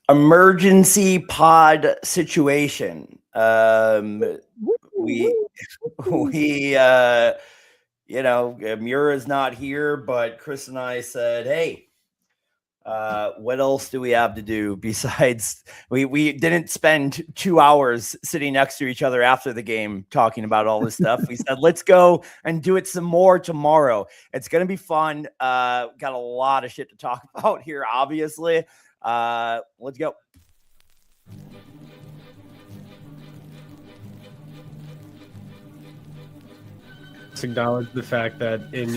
emergency pod situation. We Mura's not here, but Chris and I said, hey, what else do we have to do besides we didn't spend 2 hours sitting next to each other after the game talking about all this stuff. We said, let's go and do it some more tomorrow. It's going to be fun. Got a lot of shit to talk about here, obviously. Let's go. Acknowledge the fact that in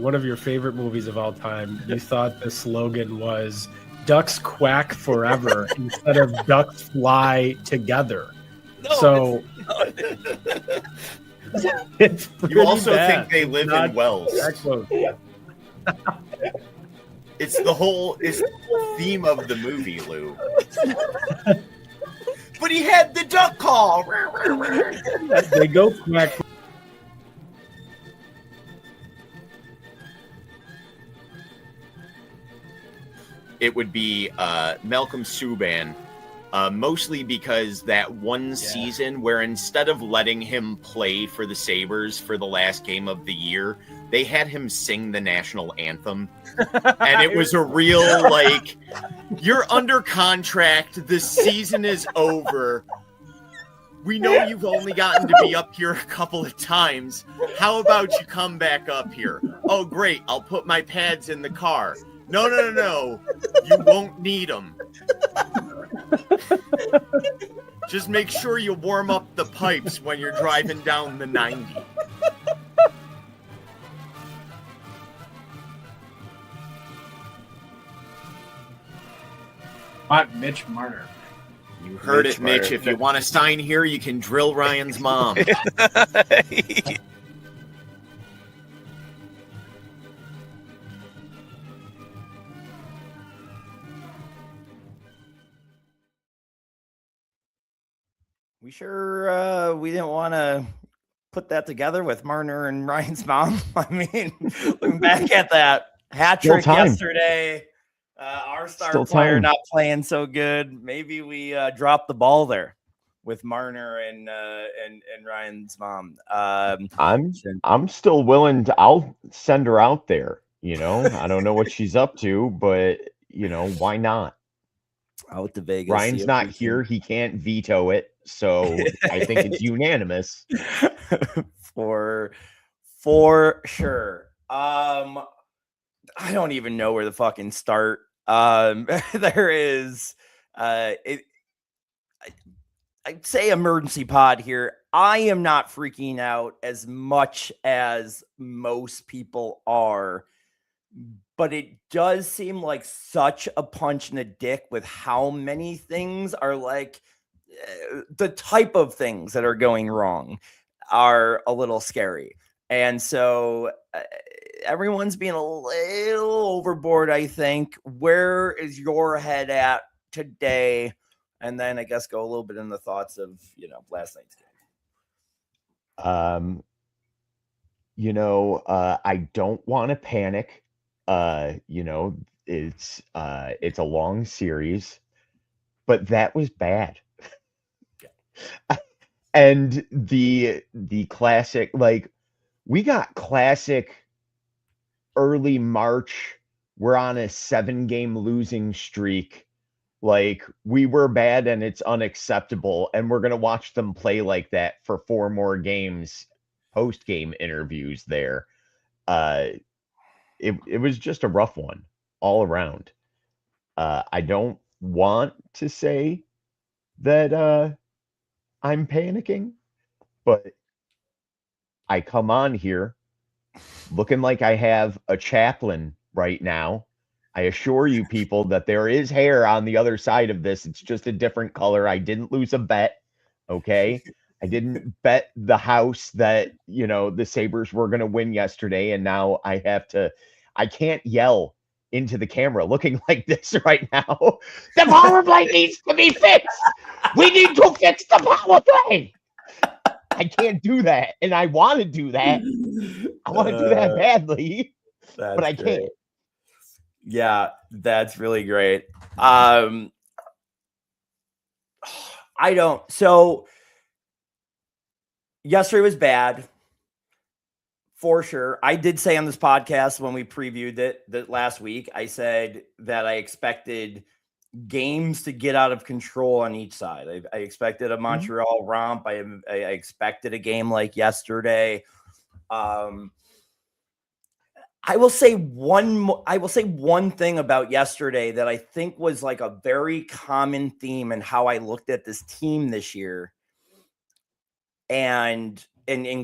one of your favorite movies of all time, you thought the slogan was "Ducks quack forever" instead of "Ducks fly together." No, it's you also bad. think they live in wells. It's the whole theme of the movie, Lou. But he had the duck call. They go quack. It would be Malcolm Subban, mostly because that one season where instead of letting him play for the Sabres for the last game of the year, they had him sing the national anthem. And it was a real, like, you're under contract, the season is over. We know you've only gotten to be up here a couple of times. How about you come back up here? Oh, great, I'll put my pads in the car. No. You won't need them. Just make sure you warm up the pipes when you're driving down the 90. Mitch Marner. You heard it, Mitch. If you want to sign here, you can drill Ryan's mom. We didn't want to put that together with Marner and Ryan's mom. I mean, looking back at that hat trick yesterday, our star player not playing so good. Maybe we dropped the ball there with Marner and Ryan's mom. I'm still willing to. I'll send her out there. I don't know what she's up to, but why not? Out to Vegas. Ryan's not here. He can't veto it. So I think it's unanimous. For sure. I don't even know where to fucking start. There is I'd say emergency pod here. I am not freaking out as much as most people are, but it does seem like such a punch in the dick with how many things are like the type of things that are going wrong are a little scary. And so everyone's being a little overboard, I think. Where is your head at today? And then I guess go a little bit in the thoughts of, last night's game. I don't want to panic. It's a long series, but that was bad. And the classic, like, we got classic early March. We're on a 7-game losing streak. Like, we were bad and it's unacceptable. And we're going to watch them play like that for 4 more games, post-game interviews there. It was just a rough one all around. I don't want to say that I'm panicking, but I come on here looking like I have a chaplain right now. I assure you people that there is hair on the other side of this. It's just a different color. I didn't lose a bet. Okay. I didn't bet the house that, the Sabres were going to win yesterday. And now I can't yell into the camera looking like this right now. The power play needs to be fixed. We need to fix the power play. I can't do that. And I want to do that. I want to do that badly, but I can't. Yeah, that's really great. I I don't. So yesterday was bad for sure. I did say on this podcast when we previewed it that last week, I said that I expected games to get out of control on each side. I expected a Montreal romp. I expected a game like yesterday. I will say one thing about yesterday that I think was like a very common theme in how I looked at this team this year, and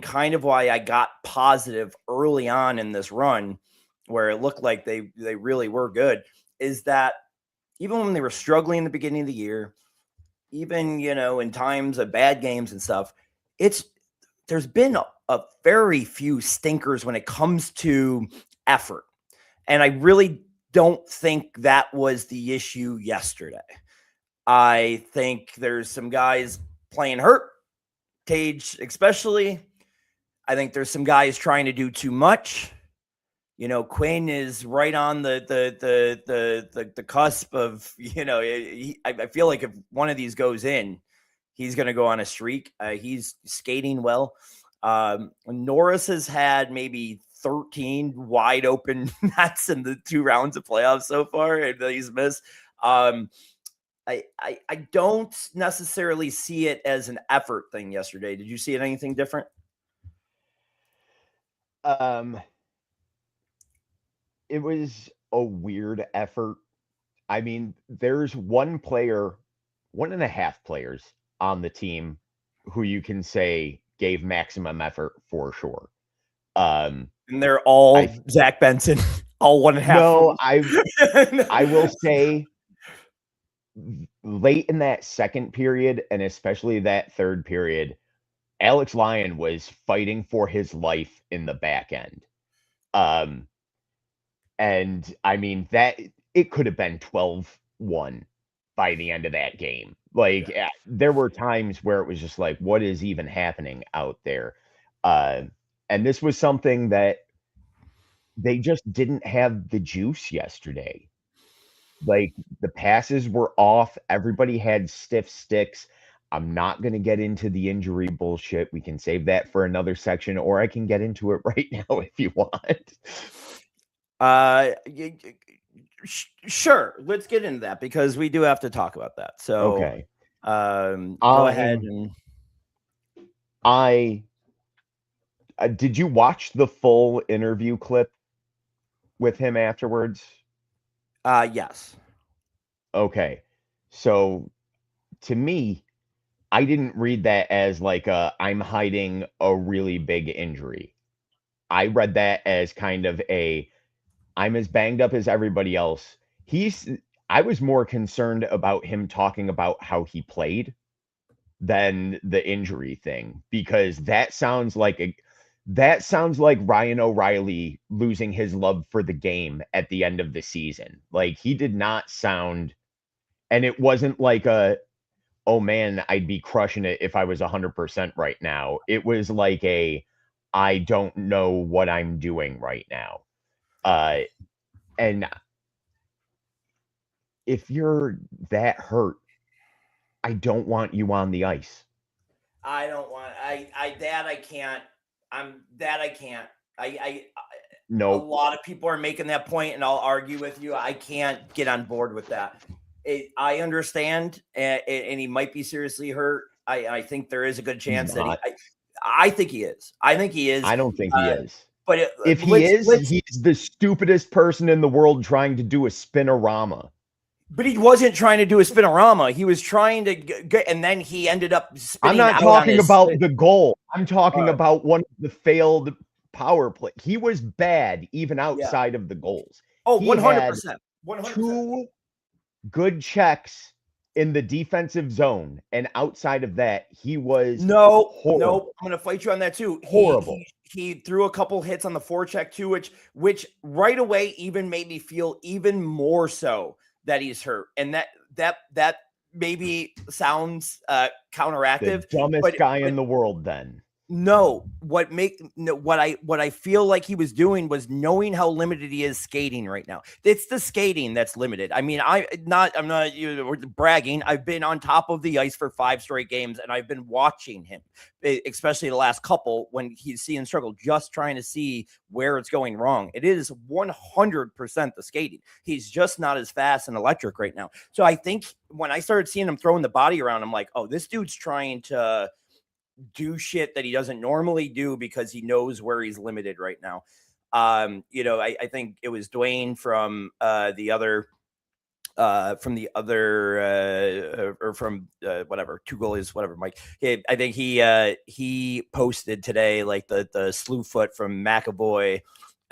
kind of why I got positive early on in this run, where it looked like they really were good, is that even when they were struggling in the beginning of the year, even in times of bad games and stuff, there's been a very few stinkers when it comes to effort. And I really don't think that was the issue yesterday. I think there's some guys playing hurt, Tage especially. I think there's some guys trying to do too much. Quinn is right on the cusp of, I feel like if one of these goes in, he's going to go on a streak. He's skating well. Norris has had maybe 13 wide open nets in the 2 rounds of playoffs so far, and he's missed. I don't necessarily see it as an effort thing yesterday. Did you see it anything different? It was a weird effort. I mean, there's one player, 1.5 players on the team who you can say gave maximum effort for sure. And they're all Zach Benson, all 1.5. No, I will say late in that second period, and especially that third period, Alex Lyon was fighting for his life in the back end. And I mean that it could have been 12-1 by the end of that game. Like there were times where it was just like, what is even happening out there? And this was something that they just didn't have the juice yesterday. Like the passes were off. Everybody had stiff sticks. I'm not going to get into the injury bullshit. We can save that for another section, or I can get into it right now if you want. Sure. Let's get into that because we do have to talk about that. So, okay. Go ahead. And did you watch the full interview clip with him afterwards? Yes. Okay. So to me, I didn't read that as like I'm hiding a really big injury. I read that as kind of I'm as banged up as everybody else. I was more concerned about him talking about how he played than the injury thing, because that sounds like Ryan O'Reilly losing his love for the game at the end of the season. Like he did not sound, and it wasn't like oh man, I'd be crushing it if I was 100% right now. It was like I don't know what I'm doing right now. And if you're that hurt, I don't want you on the ice. No. A lot of people are making that point, and I'll argue with you. I can't get on board with that. I understand, and he might be seriously hurt. I think there is a good chance that I think he is. I think he is. I don't think he is. But if he is, he's the stupidest person in the world trying to do a spinorama. But he wasn't trying to do a spinorama. He was trying to get, and then he ended up spinning. I'm not talking about the goal. I'm talking about one of the failed power play. He was bad even outside of the goals. Oh, 100%. 100%. 2 good checks in the defensive zone, and outside of that, he was horrible. No, I'm going to fight you on that too. Horrible. He threw a couple hits on the forecheck too, which right away even made me feel even more so that he's hurt, and that maybe sounds counteractive. The dumbest guy in the world, then. No, what I feel like he was doing was knowing how limited he is skating right now. It's the skating that's limited. I mean, I'm not bragging. I've been on top of the ice for 5 straight games, and I've been watching him, especially the last couple when he's seeing struggle, just trying to see where it's going wrong. It is 100% the skating. He's just not as fast and electric right now. So I think when I started seeing him throwing the body around, I'm like, oh, this dude's trying to do shit that he doesn't normally do because he knows where he's limited right now. I think it was Dwayne from the other whatever, two goalies, whatever, Mike. I think he posted today like the slew foot from McAvoy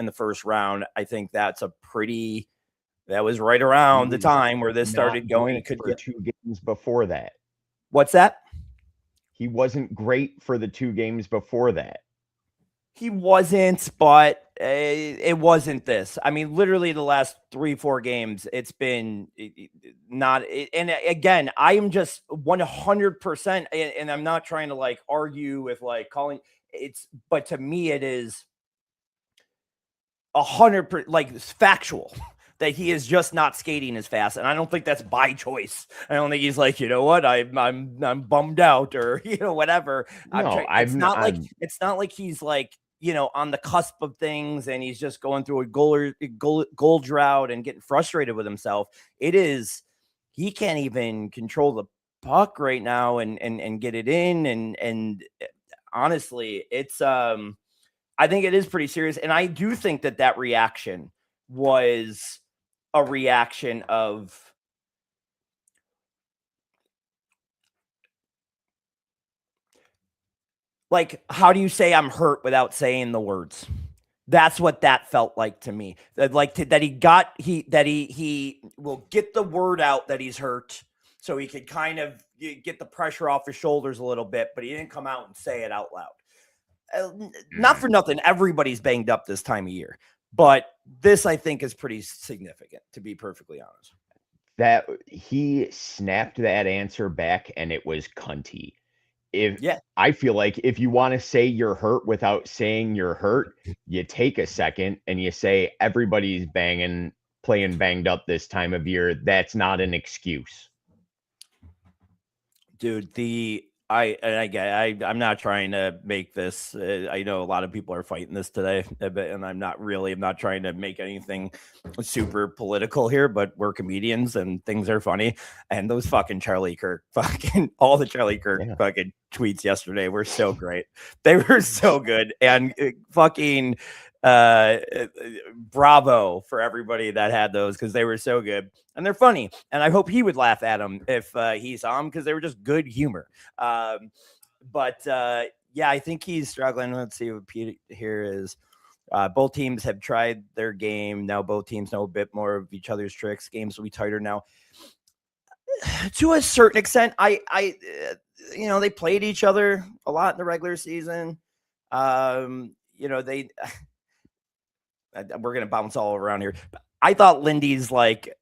in the first round. I think that was right around the time where this started going. It could get 2 games before that. What's that? He wasn't great for the 2 games before that. He wasn't, but it wasn't this. I mean, literally the last 3-4 games, it's been not. And again, I am just 100%, and I'm not trying to like argue with like calling it's, but to me, it is 100%, like it's factual. That he is just not skating as fast, and I don't think that's by choice. I don't think he's like, you know what, I'm bummed out, or whatever. No, it's not like he's like on the cusp of things, and he's just going through a goal drought and getting frustrated with himself. It is he can't even control the puck right now and get it in, and honestly, it's I think it is pretty serious, and I do think that reaction was a reaction of like, how do you say I'm hurt without saying the words? That's what that felt like to me. That he will get the word out that he's hurt, so he could kind of get the pressure off his shoulders a little bit, but he didn't come out and say it out loud. Not for nothing, everybody's banged up this time of year. But this, I think, is pretty significant, to be perfectly honest. That he snapped that answer back, and it was cunty. I feel like if you want to say you're hurt without saying you're hurt, you take a second and you say everybody's playing banged up this time of year. That's not an excuse. Dude, I'm not trying to make this. I know a lot of people are fighting this today, and I'm not trying to make anything super political here, but we're comedians and things are funny. And those fucking Charlie Kirk, all the Charlie Kirk fucking tweets yesterday were so great. They were so good. And fucking bravo for everybody that had those, because they were so good and they're funny, and I hope he would laugh at them if he saw them, because they were just good humor. But I think he's struggling. Let's see what Pete here is. Both teams have tried their game. Now both teams know a bit more of each other's tricks. Games will be tighter now. To a certain extent, they played each other a lot in the regular season. We're gonna bounce all around here. I thought Lindy's like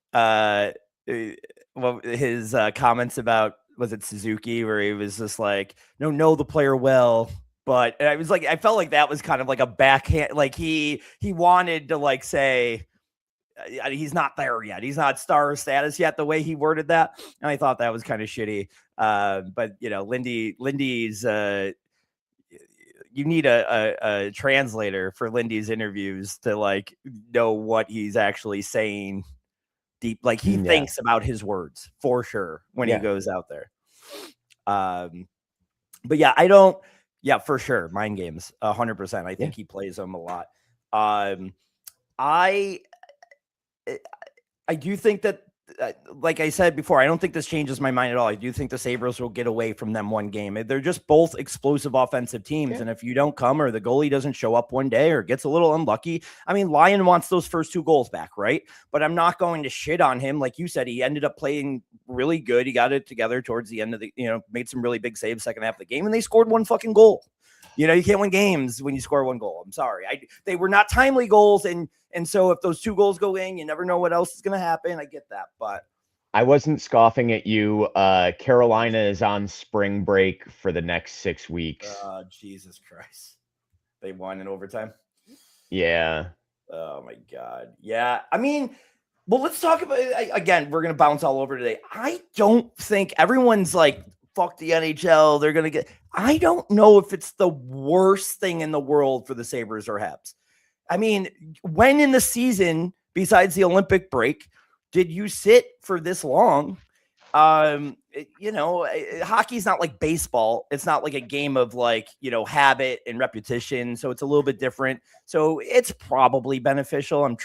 his comments about, was it Suzuki, where he was just like, know the player well. But I was like, I felt like that was kind of like a backhand, like he wanted to like say he's not there yet. He's not star status yet, the way he worded that. And I thought that was kind of shitty. But Lindy's you need a translator for Lindy's interviews to like know what he's actually saying deep. Like he thinks about his words for sure when he goes out there. But for sure. Mind games, 100%. I think he plays them a lot. I do think that, like I said before, I don't think this changes my mind at all. I do think the Sabres will get away from them one game. They're just both explosive offensive teams. And if you don't come, or the goalie doesn't show up one day, or gets a little unlucky, I mean, Lyon wants those first 2 goals back, right? But I'm not going to shit on him. Like you said, he ended up playing really good. He got it together towards the end of the, made some really big saves second half of the game, and they scored 1 fucking goal. You can't win games when you score 1 goal. I'm sorry. They were not timely goals. And so if those 2 goals go in, you never know what else is going to happen. I get that. But I wasn't scoffing at you. Carolina is on spring break for the next 6 weeks. Jesus Christ. They won in overtime. Yeah. Oh my God. Yeah. I mean, well, let's talk about again. We're gonna bounce all over today. I don't think everyone's like, fuck the NHL. They're gonna get. I don't know if it's the worst thing in the world for the Sabres or Habs. I mean, when in the season, besides the Olympic break, did you sit for this long? Hockey's not like baseball. It's not like a game of like, habit and repetition. So it's a little bit different. So it's probably beneficial. I'm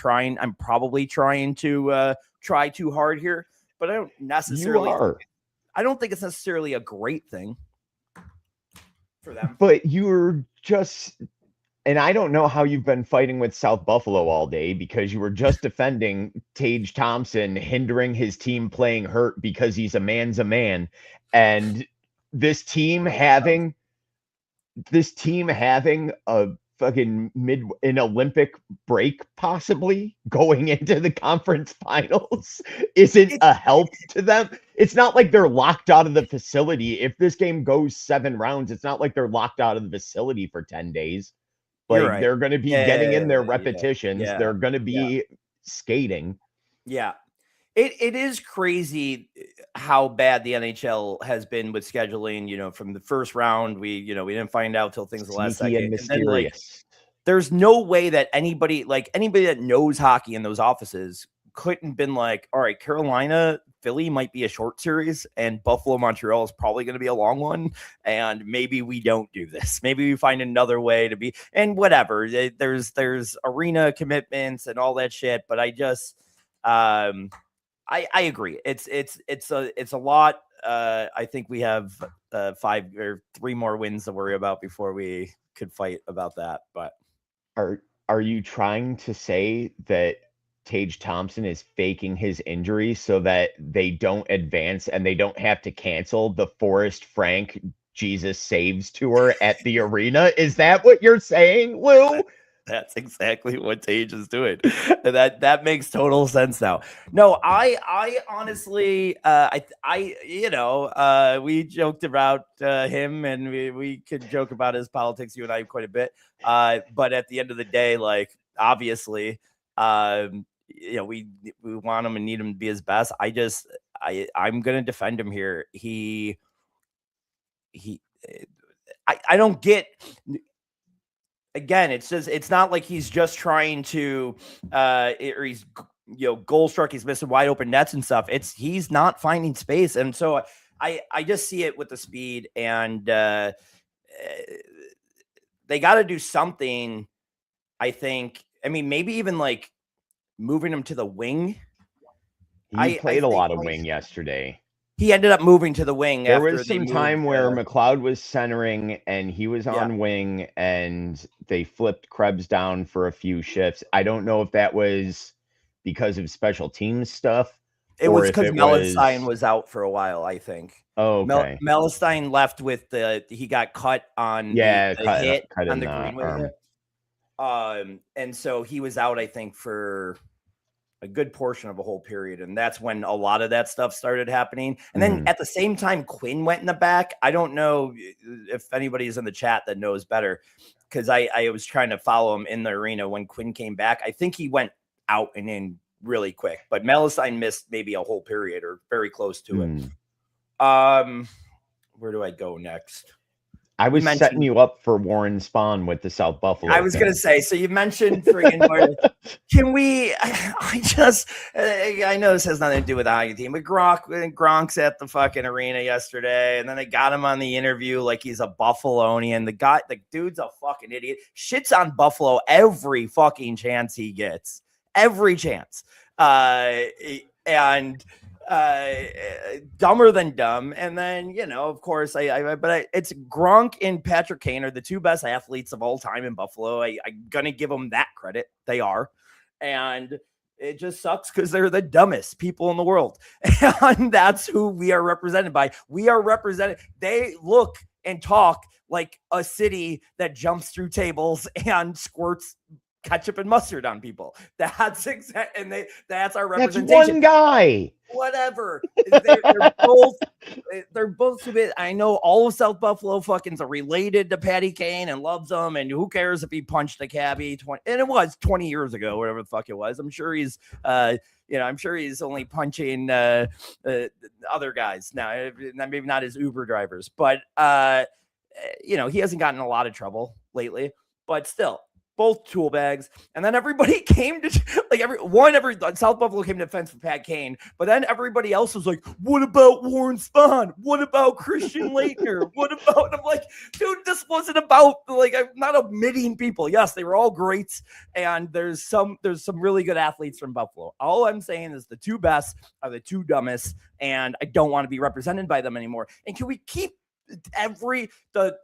probably trying to try too hard here, but I don't necessarily, I don't think it's necessarily a great thing for them. But you're just, and I don't know how you've been fighting with South Buffalo all day, because you were just defending Tage Thompson hindering his team playing hurt because he's a man's a man. And this team having a fucking an Olympic break possibly going into the conference finals isn't a help to them. It's not like they're locked out of the facility. If this game goes 7 rounds, it's not like they're locked out of the facility for 10 days. Like, right. They're going to be getting in their repetitions. Yeah. They're going to be skating. Yeah. It is crazy how bad the NHL has been with scheduling. From the first round, we didn't find out till things the last second. And mysterious. There's no way that anybody that knows hockey in those offices couldn't been like, all right, Carolina, Philly might be a short series, and Buffalo, Montreal is probably going to be a long one. And maybe we don't do this. Maybe we find another way to be, and whatever. There's arena commitments and all that shit. But I just, I agree. It's a lot. I think we have 5 or 3 more wins to worry about before we could fight about that. But are you trying to say that Tage Thompson is faking his injury so that they don't advance and they don't have to cancel the Forrest Frank Jesus Saves tour at the arena? Is that what you're saying, Lou? That's exactly what Tage is doing. That makes total sense now. No, I honestly, we joked about him, and we could joke about his politics, you and I, quite a bit. But at the end of the day, like, obviously, we want him and need him to be his best. I'm gonna defend him here. I don't get. Again, it's not like he's just trying to, or he's goal struck. He's missing wide open nets and stuff. He's not finding space, and so I just see it with the speed, and they got to do something. I think. I mean, maybe even like moving him to the wing. He played a lot of wing yesterday. He ended up moving to the wing. There was some time where McLeod was centering and he was on wing, and they flipped Krebs down for a few shifts. I don't know if that was because of special teams stuff. It was because Mellenstein was out for a while, I think. Oh, okay. Mellenstein left with he got cut on the hit on the Greenway hit. And so he was out, I think, for a good portion of a whole period. And that's when a lot of that stuff started happening. And then at the same time, Quinn went in the back. I don't know if anybody's in the chat that knows better, because I was trying to follow him in the arena when Quinn came back. I think he went out and in really quick, but Mellenstein missed maybe a whole period or very close to it. Where do I go next? I was setting you up for Warren Spahn with the South Buffalo. I was going to say, so you mentioned friggin' can we, I know this has nothing to do with the hockey team, but Gronk's at the fucking arena yesterday, and then they got him on the interview like he's a Buffalonian. The dude's a fucking idiot. Shits on Buffalo every fucking chance he gets. Every chance. And dumber than dumb. And then, of course, it's Gronk and Patrick Kane are the 2 best athletes of all time in Buffalo. I'm gonna give them that credit. They are. And it just sucks because they're the dumbest people in the world. And that's who we are represented by. We are represented. They look and talk like a city that jumps through tables and squirts ketchup and mustard on people. That's exact, and that's our That's representation. one guy. Whatever. They're both stupid. I know all of South Buffalo fuckings are related to Patty Kane and loves them. And who cares if he punched a cabbie 20, and it was 20 years ago, whatever the fuck it was. I'm sure he's, I'm sure he's only punching other guys now, maybe not his Uber drivers, but he hasn't gotten in a lot of trouble lately, but still. Both tool bags, and then everybody came to South Buffalo came to defense for Pat Kane, but then everybody else was like, "What about Warren Spahn? What about Christian Laettner? What about?" And I'm like, dude, this wasn't about I'm not omitting people. Yes, they were all greats, and there's some really good athletes from Buffalo. All I'm saying is the two best are the two dumbest, and I don't want to be represented by them anymore. And can we keep the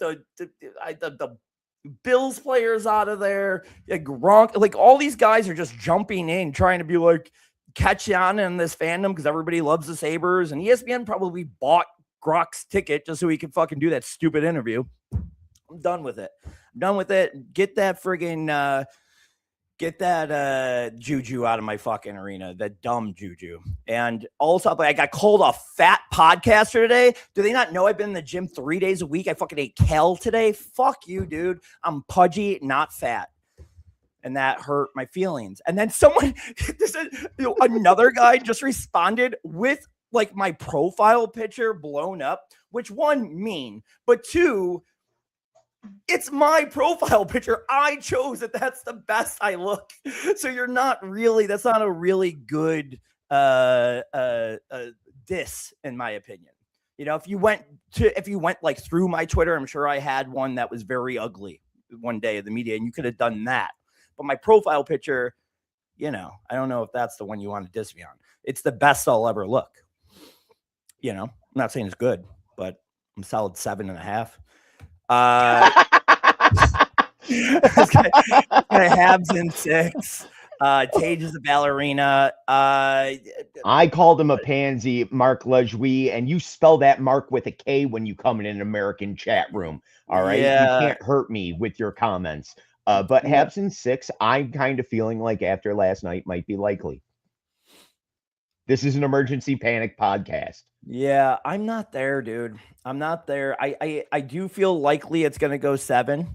Bills players out of there, Gronk, all these guys are just jumping in, trying to be catch on in this fandom because everybody loves the Sabres, and ESPN probably bought Gronk's ticket just so he could fucking do that stupid interview. I'm done with it. Get that friggin' juju out of my fucking arena, that dumb juju. And also, I got called a fat podcaster today. Do they not know I've been in the gym 3 days a week? I fucking ate kale today. Fuck you, dude. I'm pudgy, not fat. And that hurt my feelings. And then another guy just responded with my profile picture blown up, which one, mean, but two, it's my profile picture. I chose it. That's the best I look. So that's not a really good diss, in my opinion. If you went through my Twitter, I'm sure I had one that was very ugly one day of the media, and you could have done that. But my profile picture, I don't know if that's the one you want to diss me on. It's the best I'll ever look. I'm not saying it's good, but I'm solid 7.5. Habs in 6. Tage is a ballerina. I called him a pansy, Mark Louie, and you spell that Mark with a K when you come in an American chat room. All right, yeah. You can't hurt me with your comments. But Habs in 6, I'm kind of feeling like after last night might be likely. This is an emergency panic podcast. Yeah, I'm not there, dude. I'm not there. I do feel likely it's going to go 7.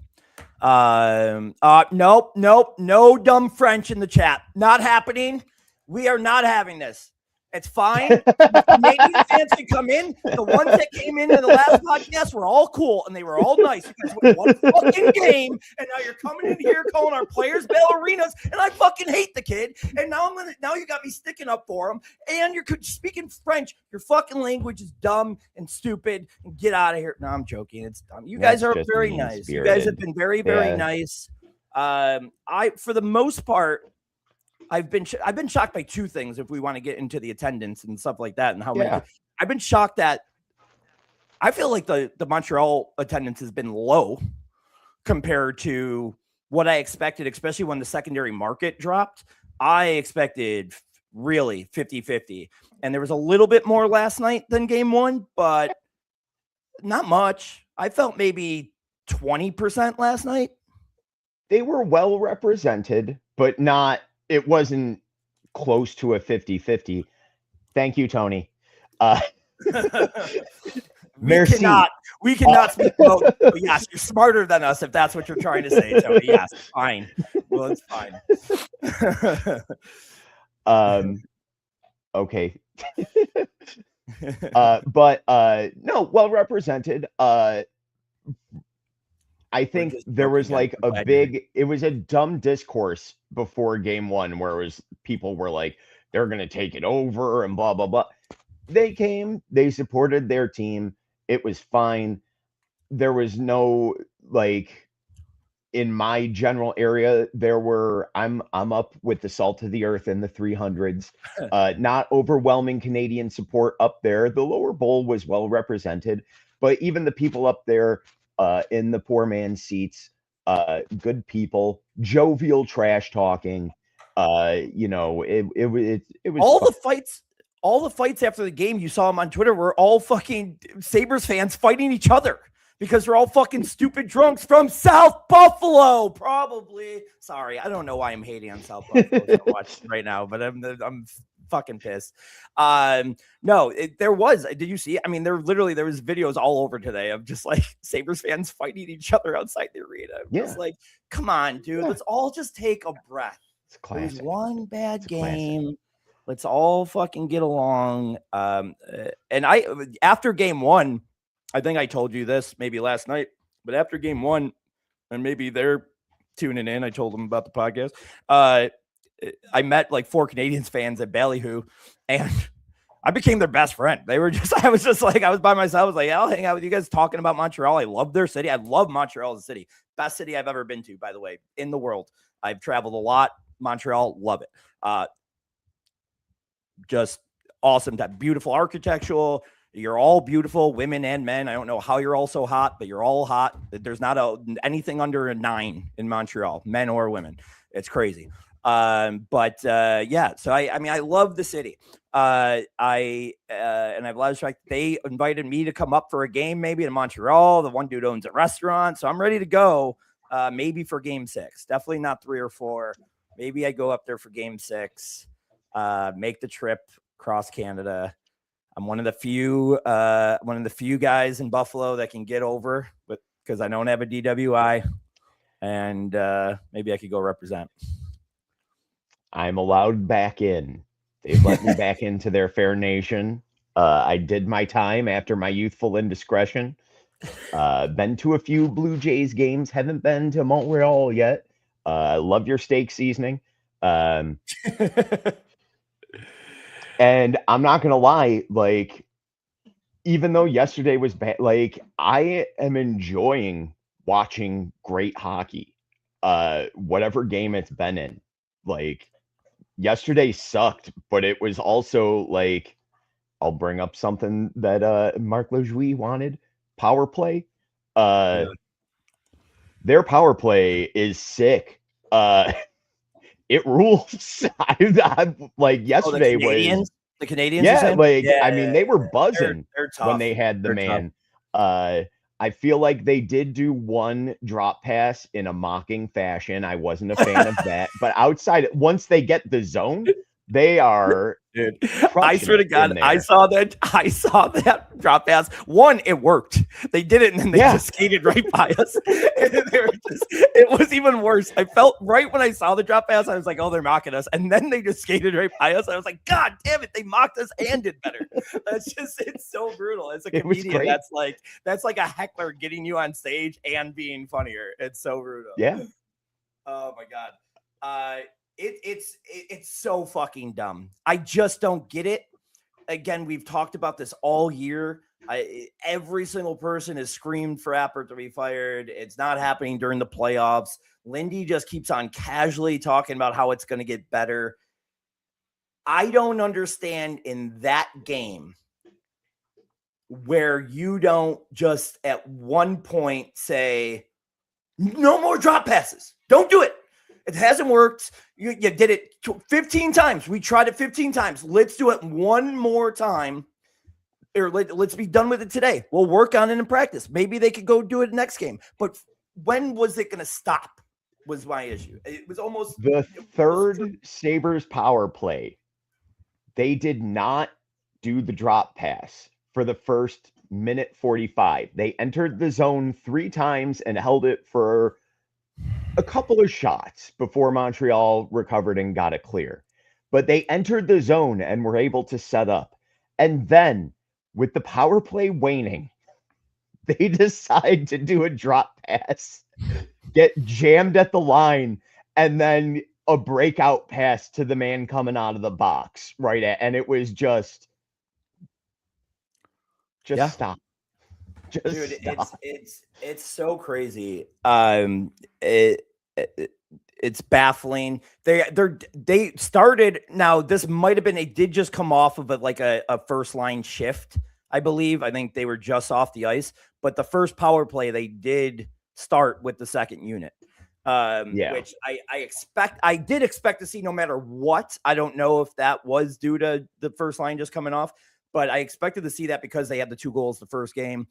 Nope. No dumb French in the chat. Not happening. We are not having this. It's fine. Canadian fans can come in. The ones that came in the last podcast were all cool and they were all nice. You guys won one fucking game, and now you're coming in here calling our players ballerinas, and I fucking hate the kid. And now you got me sticking up for him, and you're speaking French. Your fucking language is dumb and stupid. And get out of here. No, I'm joking. It's dumb. You guys are very nice. You guys have been very, very nice. For the most part, I've been shocked by two things. If we want to get into the attendance and stuff like that, and how many, I've been shocked that I feel like the Montreal attendance has been low compared to what I expected, especially when the secondary market dropped. I expected really 50-50, and there was a little bit more last night than game 1, but not much. I felt maybe 20% last night. They were well represented, but not. It wasn't close to a 50-50. Thank you, Tony. We cannot speak about. Yes, you're smarter than us if that's what you're trying to say, Tony. Yes, fine. Well, it's fine. Okay. But no, well represented. I think there was like it was a dumb discourse before game 1 where people were like, they're going to take it over and blah, blah, blah. They came, they supported their team. It was fine. There was no, in my general area, I'm up with the salt of the earth in the 300s. Not overwhelming Canadian support up there. The lower bowl was well represented, but even the people up there, in the poor man's seats, good people, jovial trash talking. It was all the fights after the game. You saw them on Twitter were all fucking Sabres fans fighting each other. because they're all fucking stupid drunks from South Buffalo, probably. Sorry, I don't know why I'm hating on South Buffalo so much right now, but I'm fucking pissed. No, there was. Did you see? I mean, there was videos all over today of just like Sabres fans fighting each other outside the arena. Just like, come on, dude. Let's all just take a breath. It's classic. It was one bad game. Let's all fucking get along. And after game one, I think I told you this maybe last night, but after game one, and maybe they're tuning in, I told them about the podcast. I met like 4 Canadiens fans at Ballyhoo, and I became their best friend. I was by myself. I was like, I'll hang out with you guys talking about Montreal. I love their city. I love Montreal as a city. Best city I've ever been to, by the way, in the world. I've traveled a lot. Montreal, love it. Just awesome. Beautiful architectural. You're all beautiful, women and men. I don't know how you're all so hot, but you're all hot. There's not anything under a 9 in Montreal, men or women. It's crazy. Yeah. So I love the city. And I've loved the fact they invited me to come up for a game, maybe in Montreal. The one dude owns a restaurant, so I'm ready to go. Maybe for game 6. Definitely not 3 or 4. Maybe I go up there for game 6. Make the trip across Canada. I'm one of the few guys in Buffalo that can get over, but because I don't have a DWI, and maybe I could go represent. I'm allowed back in. They've let me back into their fair nation. I did my time after my youthful indiscretion. Been to a few Blue Jays games. Haven't been to Montreal yet. Love your steak seasoning. And I'm not going to lie, like, even though yesterday was bad, like, I am enjoying watching great hockey, whatever game it's been in. Like, yesterday sucked, but it was also, like, I'll bring up something that Marc Louie wanted, power play. Their power play is sick. It rules. I'm like, yesterday was the Canadiens. Yeah, I mean, they were buzzing they're tough. when they had the man. I feel like they did do one drop pass in a mocking fashion. I wasn't a fan of that, but outside, once they get the zone, they are. Dude, I swear to God, I saw that drop pass. One, it worked. They did it, and then they just skated right by us. It was even worse. I felt right when I saw the drop pass, I was like, "Oh, they're mocking us," and then they just skated right by us. I was like, "God damn it, they mocked us and did better." It's so brutal. As a comedian, that's like a heckler getting you on stage and being funnier. It's so brutal. Yeah. Oh my God. It's so fucking dumb. I just don't get it. Again, we've talked about this all year. Every single person has screamed for Appert to be fired. It's not happening during the playoffs. Lindy just keeps on casually talking about how it's going to get better. I don't understand in that game where you don't just at one point say, no more drop passes. Don't do it. It hasn't worked. You did it 15 times. We tried it 15 times. Let's do it one more time. Or let's be done with it today. We'll work on it in practice. Maybe they could go do it next game. But when was it going to stop was my issue. It was almost the third Sabres power play. They did not do the drop pass for the first minute 45. They entered the zone 3 times and held it for a couple of shots before Montreal recovered and got it clear. But they entered the zone and were able to set up. And then, with the power play waning, they decide to do a drop pass, get jammed at the line, and then a breakout pass to the man coming out of the box, and it was just stop. Dude, stop. It's so crazy. It's baffling. They started. Now this might have been. They did just come off of a first line shift. I believe. I think they were just off the ice. But the first power play they did start with the second unit. Which I did expect to see no matter what. I don't know if that was due to the first line just coming off, but I expected to see that because they had the 2 goals the first game.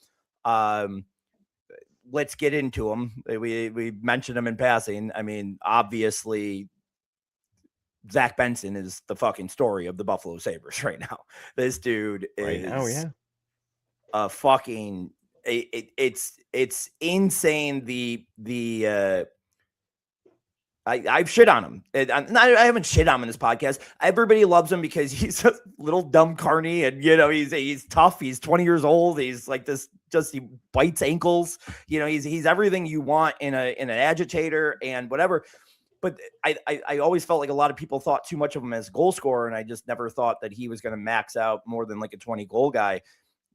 let's get into them. We mentioned them in passing. I mean, obviously, Zach Benson is the fucking story of the Buffalo Sabres right now. This dude Right is now, yeah. a fucking. It's insane. I've shit on him. I haven't shit on him in this podcast. Everybody loves him because he's a little dumb carny, and he's tough. He's 20 years old. He's like this. Just he bites ankles. He's everything you want in an agitator and whatever. But I always felt like a lot of people thought too much of him as a goal scorer, and I just never thought that he was going to max out more than like a 20 goal guy.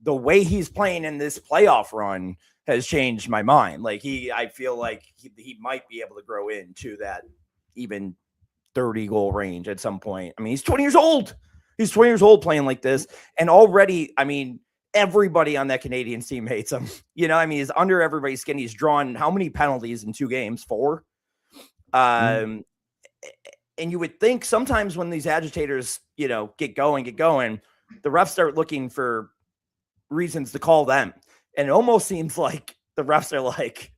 The way he's playing in this playoff run has changed my mind. Like I feel like he might be able to grow into that even 30 goal range at some point. I mean, he's 20 years old. He's 20 years old playing like this. And already, I mean, everybody on that Canadiens team hates him. He's under everybody's skin. He's drawn how many penalties in 2 games? 4. And you would think sometimes when these agitators, get going, the refs start looking for reasons to call them. And it almost seems like the refs are like,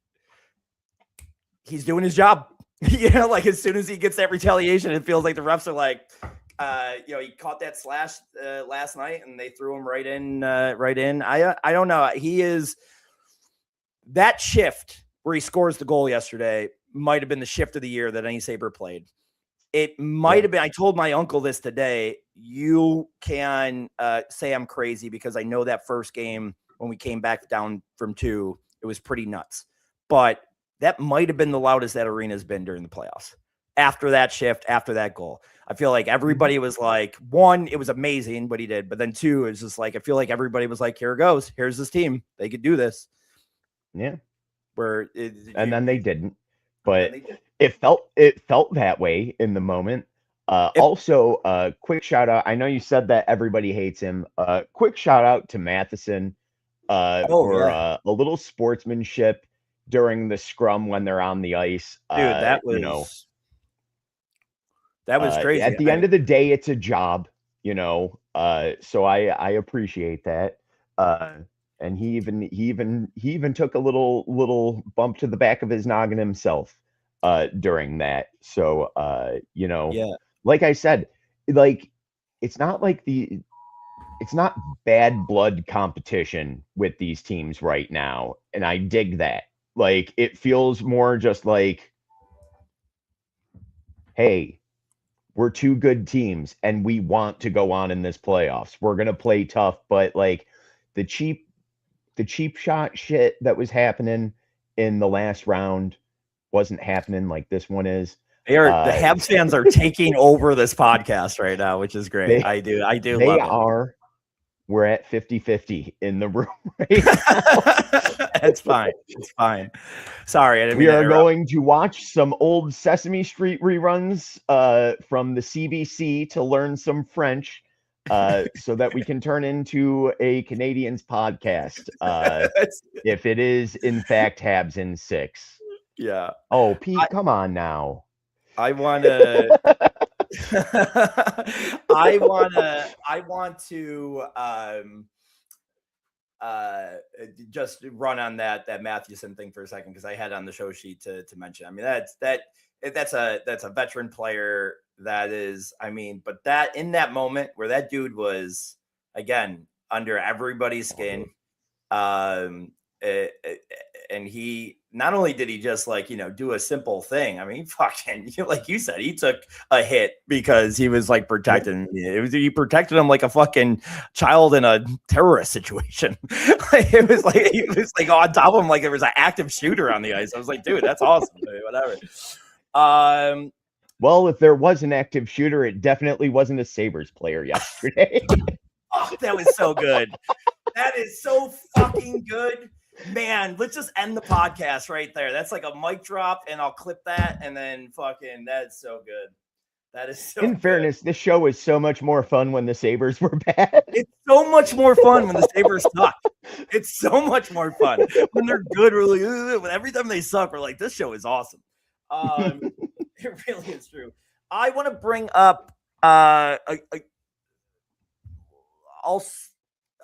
he's doing his job. Like as soon as he gets that retaliation, it feels like the refs are like, he caught that slash last night and they threw him right in. I don't know. He is that shift where he scores the goal yesterday might have been the shift of the year that any Sabre played. It might have been. I told my uncle this today. You can say I'm crazy because I know that first game when we came back down from 2, it was pretty nuts. But that might have been the loudest that arena's been during the playoffs. After that shift, after that goal, I feel like everybody was like, 1, it was amazing what he did. But then 2, it's just like, I feel like everybody was like, here it goes. Here's this team. They could do this. Yeah. Then they didn't. But it felt that way in the moment. Also, quick shout out. I know you said that everybody hates him. Quick shout out to Matheson for a little sportsmanship during the scrum when they're on the ice. Dude, that was crazy. At the end of the day, it's a job, so I appreciate that. And he even took a little bump to the back of his noggin himself during that. So like I said, like it's not bad blood competition with these teams right now, and I dig that. Like it feels more just like, hey, we're 2 good teams and we want to go on in this playoffs. We're gonna play tough, but like the cheap shot shit that was happening in the last round wasn't happening like this one is. The Habs fans are taking over this podcast right now, which is great. I do they love it. are. We're at 50-50 in the room right now. It's fine. It's fine. Sorry, I didn't we mean are to going to watch some old Sesame Street reruns from the CBC to learn some French, so that we can turn into a Canadiens podcast if it is in fact Habs in 6. Yeah. Oh, Pete, come on now. I want to. I want to just run on that Matheson thing for a second because I had on the show sheet to mention. I mean that's a veteran player that is. I mean, but that in that moment where that dude was again under everybody's skin, and he not only did he just like do a simple thing. I mean, fucking like you said, he took a hit because he was like protecting. He protected him like a fucking child in a terrorist situation. It was like on top of him like there was an active shooter on the ice. I was like, dude, that's awesome. Whatever. Well, if there was an active shooter, it definitely wasn't a Sabres player yesterday. Oh, that was so good. That is so fucking good. Man, let's just end the podcast right there. That's like a mic drop, and I'll clip that, and then fucking that's so good. That is so In fairness, this show was so much more fun when the Sabres were bad. It's so much more fun when the Sabres suck. It's so much more fun. When they're good, we're like, but every time they suck, we're like, this show is awesome. It really is true. I want to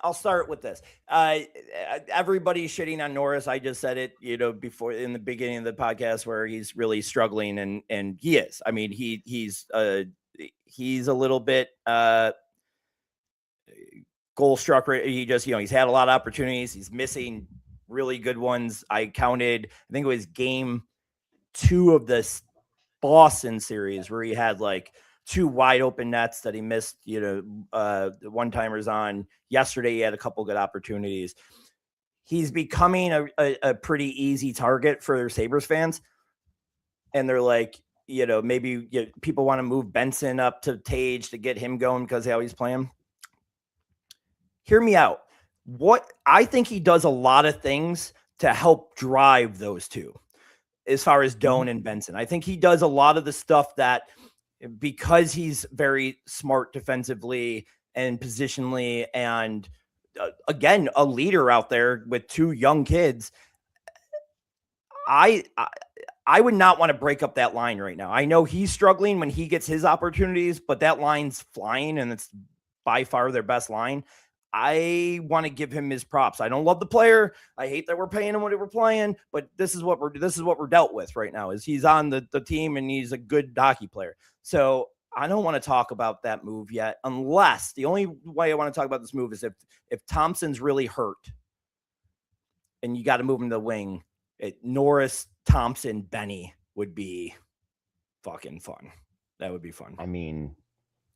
I'll start with this. Everybody's shitting on Norris. I just said it, before in the beginning of the podcast where he's really struggling, and he is. I mean, he's a little bit goal struck. He just, he's had a lot of opportunities. He's missing really good ones. I counted, I think it was game 2 of this Boston series where he had like 2 wide open nets that he missed, the one-timers on. Yesterday, he had a couple good opportunities. He's becoming a pretty easy target for Sabres fans. And they're like, maybe people want to move Benson up to Tage to get him going because they always play him. Hear me out. I think he does a lot of things to help drive those two as far as Doan and Benson. I think he does a lot of the stuff that, because he's very smart defensively and positionally, and again, a leader out there with 2 young kids, I would not want to break up that line right now. I know he's struggling when he gets his opportunities, but that line's flying and it's by far their best line. I want to give him his props. I don't love the player. I hate that we're paying him what we're playing, but this is what we're dealt with right now. Is he's on the team and he's a good hockey player. So I don't want to talk about that move yet, unless the only way I want to talk about this move is if Thompson's really hurt and you got to move him to the wing. Norris, Thompson, Benny would be fucking fun. That would be fun. I mean,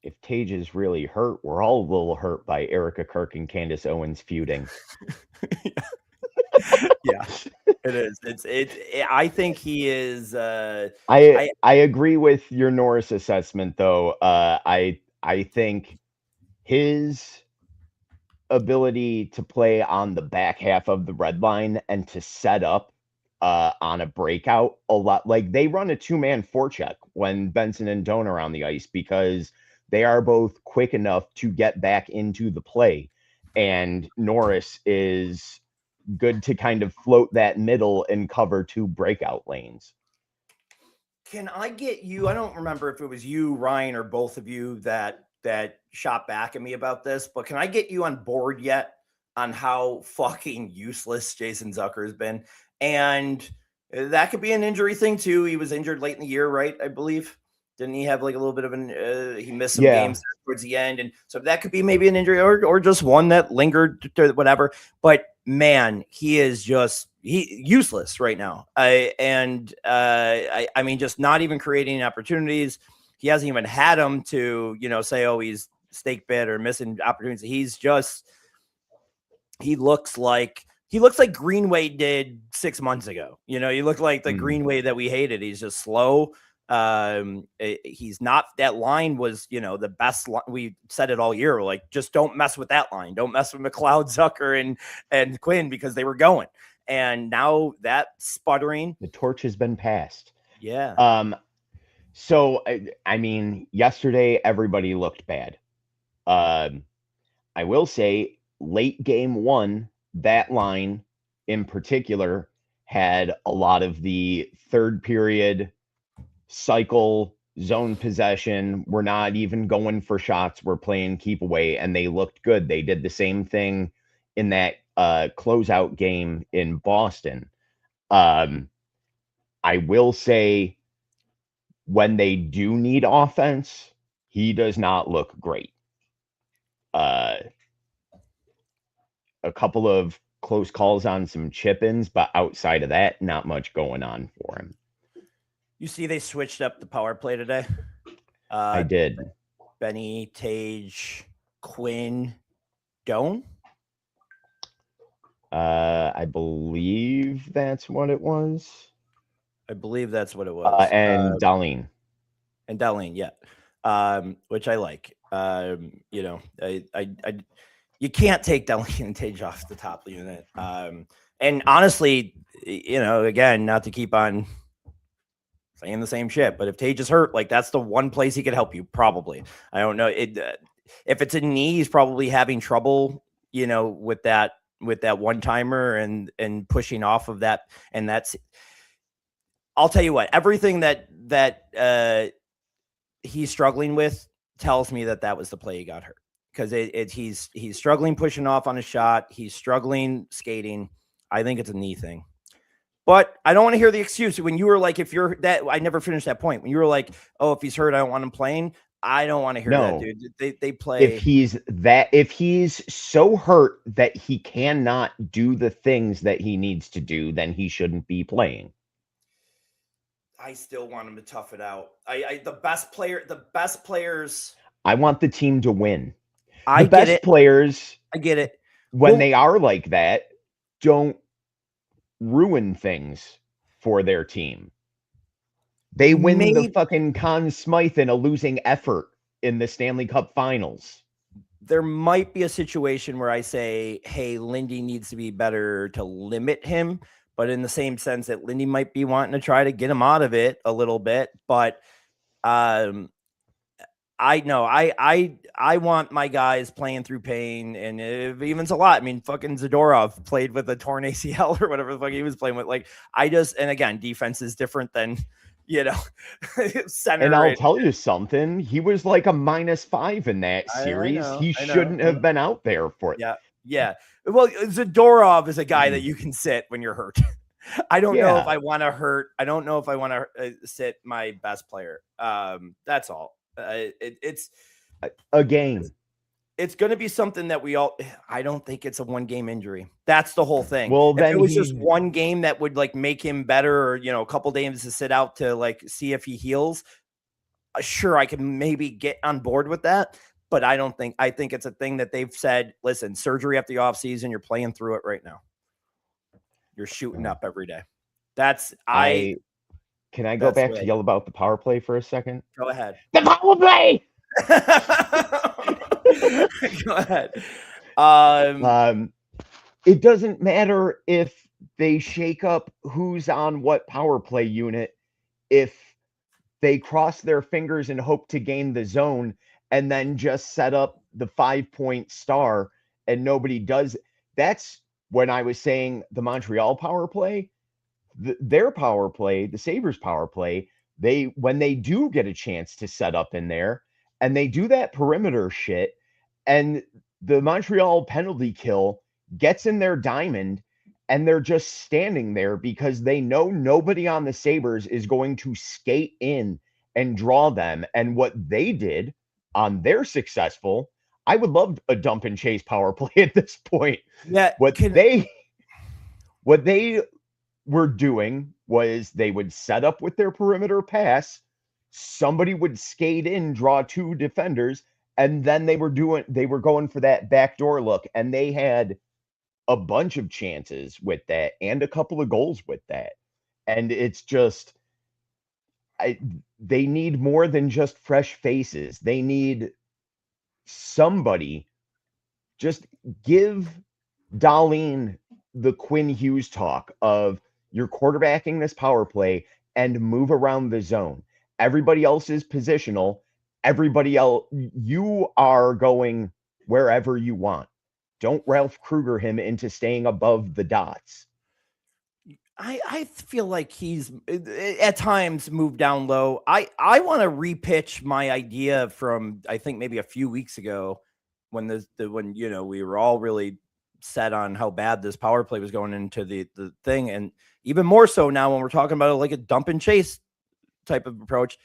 if Tage is really hurt, we're all a little hurt by Erica Kirk and Candace Owens feuding. Yeah, it is. I think he is. I agree with your Norris assessment, though. I think his ability to play on the back half of the red line and to set up on a breakout a lot, like they run a 2-man forecheck when Benson and Doan are on the ice, because they are both quick enough to get back into the play, and Norris is good to kind of float that middle and cover 2 breakout lanes. Can I get you? I don't remember if it was you, Ryan, or both of you that shot back at me about this, but can I get you on board yet on how fucking useless Jason Zucker has been? And that could be an injury thing too. He was injured late in the year, right? I believe. Didn't he have like a little bit of he missed some games towards the end. And so that could be maybe an injury or just one that lingered to whatever. But man, he is just useless right now. I mean, just not even creating opportunities. He hasn't even had them to, say, oh, he's stake bit or missing opportunities. He looks like Greenway did 6 months ago. He looked like the Greenway that we hated. He's just slow. He's not. That line was, the best line. We said it all year. Like, just don't mess with that line. Don't mess with McLeod, Zucker, and Quinn, because they were going. And now that sputtering, the torch has been passed. Yeah. So I mean, yesterday everybody looked bad. I will say, late game 1, that line in particular had a lot of the third period cycle zone possession. We're not even going for shots. We're playing keep away, and they looked good. They did the same thing in that closeout game in Boston. I will say, when they do need offense, he does not look great. A couple of close calls on some chip-ins, but outside of that, not much going on for him. You see, they switched up the power play today. I did. Benny, Tage, Quinn, Doan. I believe that's what it was. And Darlene. And Darlene, yeah. Which I like. You can't take Darlene and Tage off the top unit. And honestly, again, not to keep on saying the same shit, but if Tage is hurt, like, that's the one place he could help you. Probably. I don't know. If it's a knee, he's probably having trouble, with that one timer and pushing off of that. And I'll tell you what, everything that he's struggling with tells me that was the play he got hurt. because he's struggling pushing off on a shot. He's struggling skating. I think it's a knee thing. But I don't want to hear the excuse when you were like, if you're that, I never finished that point. When you were like, oh, if he's hurt, I don't want him playing. I don't want to hear that, dude. They play. If he's so hurt that he cannot do the things that he needs to do, then he shouldn't be playing. I still want him to tough it out. The best players. I want the team to win. I get it. Players. I get it. When they are like that, don't ruin things for their team. They win the fucking Conn Smythe in a losing effort in the Stanley Cup Finals. There might be a situation where I say, hey, Lindy needs to be better to limit him, but in the same sense that Lindy might be wanting to try to get him out of it a little bit. But I know I want my guys playing through pain, and it evens a lot. I mean, fucking Zadorov played with a torn ACL or whatever the fuck he was playing with. Like, and again, defense is different than, center. And I'll tell you something. He was like a -5 in that series. He shouldn't have been out there for it. Yeah. Well, Zadorov is a guy that you can sit when you're hurt. I don't know if I want to hurt. I don't know if I want to sit my best player. That's all. It's a game. It's going to be something that I don't think it's a 1-game injury. That's the whole thing. Well, if then it was just 1 game that would like make him better, or, a couple games to sit out to like see if he heals. Sure, I can maybe get on board with that, but I think it's a thing that they've said, listen, surgery after the off season, you're playing through it right now. You're shooting up every day. Can I go back to yell about the power play for a second? Go ahead. The power play! Go ahead. It doesn't matter if they shake up who's on what power play unit, if they cross their fingers and hope to gain the zone and then just set up the 5-point star and nobody does. That's when I was saying the Montreal power play. Their power play, the Sabres power play, when they do get a chance to set up in there and they do that perimeter shit, and the Montreal penalty kill gets in their diamond and they're just standing there because they know nobody on the Sabres is going to skate in and draw them. And what they did on their successful, I would love a dump and chase power play at this point. Yeah. What they were doing was they would set up with their perimeter pass, somebody would skate in, draw 2 defenders, and then they were going for that backdoor look, and they had a bunch of chances with that and a couple of goals with that. And it's just they need more than just fresh faces. They need somebody. Just give Dahlin the Quinn Hughes talk of, you're quarterbacking this power play and move around the zone. Everybody else is positional. Everybody else, you are going wherever you want. Don't Ralph Kruger him into staying above the dots. I feel like he's at times moved down low. I want to repitch my idea from, I think maybe a few weeks ago when we were all really set on how bad this power play was going into the thing. And even more so now when we're talking about it like a dump and chase type of approach.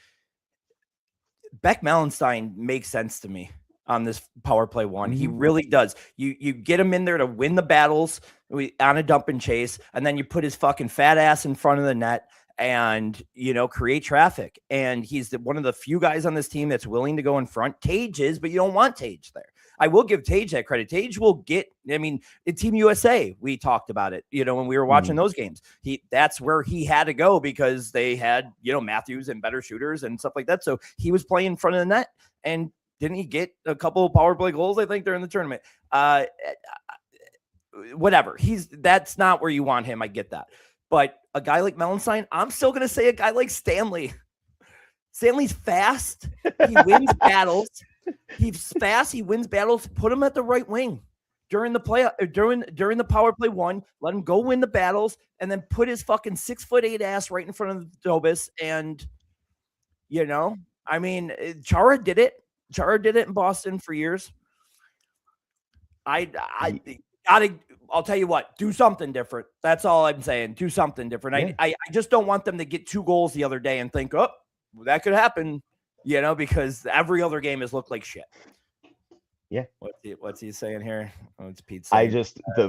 Beck Malenstein makes sense to me on this power play 1. He really does. You get him in there to win the battles on a dump and chase, and then you put his fucking fat ass in front of the net and, create traffic. And he's one of the few guys on this team that's willing to go in front. Tage is, but you don't want Tage there. I will give Tage that credit. Tage will in Team USA, we talked about it, when we were watching those games. That's where he had to go because they had, Matthews and better shooters and stuff like that. So he was playing in front of the net, and didn't he get a couple of power play goals, I think, during the tournament? Whatever. That's not where you want him. I get that. But a guy like Malenstein, I'm still going to say a guy like Stanley. Stanley's fast. He wins battles. He's fast. He wins battles. Put him at the right wing during the play, during the power play 1. Let him go win the battles, and then put his fucking 6'8" ass right in front of Dobis. And Chara did it. Chara did it in Boston for years. I'll tell you what, do something different. That's all I'm saying. Do something different. Yeah. I just don't want them to get 2 goals the other day and think, oh, that could happen, because every other game has looked like shit. Yeah. What's he saying here? Oh, it's Pete I saying. just the